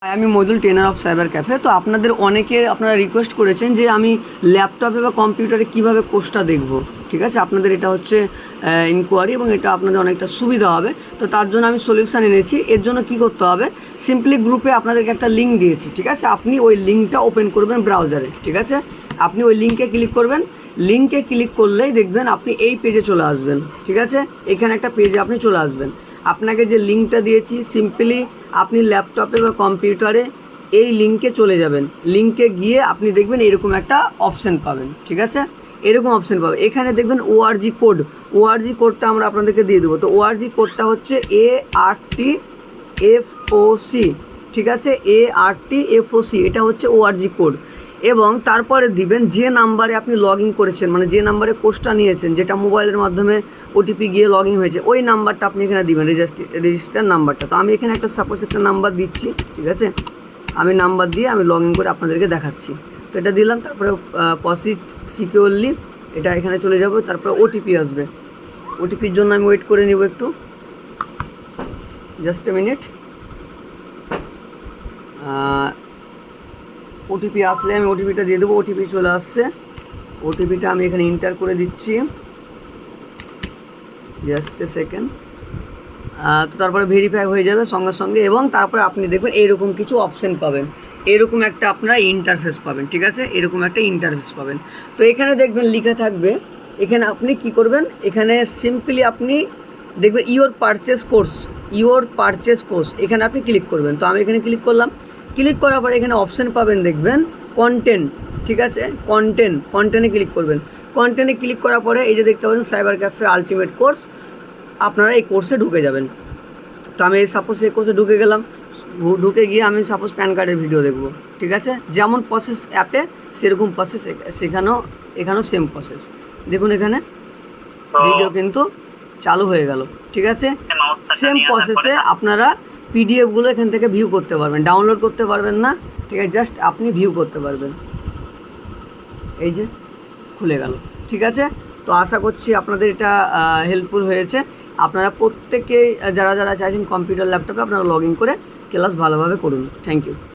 আমি Moidul, trainer of cyber cafe. তো আপনাদের আপনারা রিকোয়েস্ট করেছেন যে আমি ল্যাপটপে বা কম্পিউটারে কীভাবে কোর্সটা দেখব। ঠিক আছে, আপনাদের এটা হচ্ছে ইনকোয়ারি এবং এটা আপনাদের অনেকটা সুবিধা হবে। তো তার জন্য আমি সলিউশান এনেছি। এর জন্য কি করতে হবে, সিম্পলি গ্রুপে আপনাদেরকে একটা লিঙ্ক দিয়েছি। ঠিক আছে, আপনি ওই লিঙ্কটা ওপেন করবেন ব্রাউজারে। ঠিক আছে, আপনি ওই লিঙ্কে ক্লিক করবেন। লিঙ্কে ক্লিক করলেই দেখবেন আপনি এই পেজে চলে আসবেন। ঠিক আছে, এখানে একটা পেজে আপনি চলে আসবেন। আপনাকে যে লিঙ্কটা দিয়েছি, সিম্পলি আপনি ল্যাপটপে বা কম্পিউটারে এই লিঙ্কে চলে যাবেন। লিঙ্কে গিয়ে আপনি দেখবেন এরকম একটা অপশান পাবেন। ঠিক আছে, এরকম অপশান পাবেন। এখানে দেখবেন ওআরজি কোড। ওআরজি কোডটা আমরা আপনাদেরকে দিয়ে দেবো। তো ওআরজি কোডটা হচ্ছে ARTFOC। ঠিক আছে, ARTFOC এটা হচ্ছে ওআরজি কোড। এবং তারপরে দিবেন যে নাম্বারে আপনি লগ ইন করেছেন, মানে যে নাম্বারে কোর্সটা নিয়েছেন, যেটা মোবাইলের মাধ্যমে ওটিপি গিয়ে লগ ইন হয়েছে, ওই নাম্বারটা আপনি এখানে দিবেন, রেজিস্টার নাম্বারটা। তো আমি এখানে একটা সাপোজ একটা নাম্বার দিচ্ছি। ঠিক আছে, আমি নাম্বার দিয়ে আমি লগ ইন করে আপনাদেরকে দেখাচ্ছি। তো এটা দিলাম, তারপরে প্রসিড সিকিউরলি এটা এখানে চলে যাব। তারপরে ওটিপি আসবে। ওটিপির জন্য আমি ওয়েট করে নিব একটু, জাস্ট এ মিনিট। ওটিপি আসলে আমি ওটিপিটা দিয়ে দেবো। ওটিপি চলে আসছে। ওটিপিটা আমি এখানে এন্টার করে দিচ্ছি, জাস্ট এ সেকেন্ড। তো তারপরে ভেরিফাই হয়ে যাবে সঙ্গে সঙ্গে। এবং তারপরে আপনি দেখবেন এরকম কিছু অপশান পাবেন, এরকম একটা আপনারা ইন্টারফেস পাবেন। ঠিক আছে, এরকম একটা ইন্টারফেস পাবেন। তো এখানে দেখবেন লেখা থাকবে, এখানে আপনি কি করবেন, এখানে সিম্পলি আপনি দেখবেন ইওর পারচেস কোর্স, এখানে আপনি ক্লিক করবেন। তো আমি এখানে ক্লিক করলাম। ক্লিক করার পরে এখানে অপশান পাবেন, দেখবেন কন্টেন্ট। ঠিক আছে, কন্টেন্টে ক্লিক করবেন। কন্টেন্টে ক্লিক করার পরে এই যে দেখতে পাচ্ছেন সাইবার ক্যাফে আলটিমেট কোর্স, আপনারা এই কোর্সে ঢুকে যাবেন। তো আমি সাপোজ এই কোর্সে ঢুকে গেলাম। ঢুকে গিয়ে আমি সাপোজ প্যান কার্ডের ভিডিও দেখব। ঠিক আছে, যেমন প্রসেস অ্যাপে সেরকম প্রসেস এখানেও সেম প্রসেস। দেখুন এখানে ভিডিও কিন্তু চালু হয়ে গেল। ঠিক আছে, সেম প্রসেসে আপনারা পিডিএফগুলো এখান থেকে ভিউ করতে পারবেন, ডাউনলোড করতে পারবেন না। ঠিক আছে, জাস্ট আপনি ভিউ করতে পারবেন। এই যে খুলে গেল। ঠিক আছে, তো আশা করছি আপনাদের এটা হেল্পফুল হয়েছে। আপনারা প্রত্যেকেই যারা চাইছেন কম্পিউটার ল্যাপটপে আপনারা লগ ইন করে ক্লাস ভালোভাবে করুন। Thank you.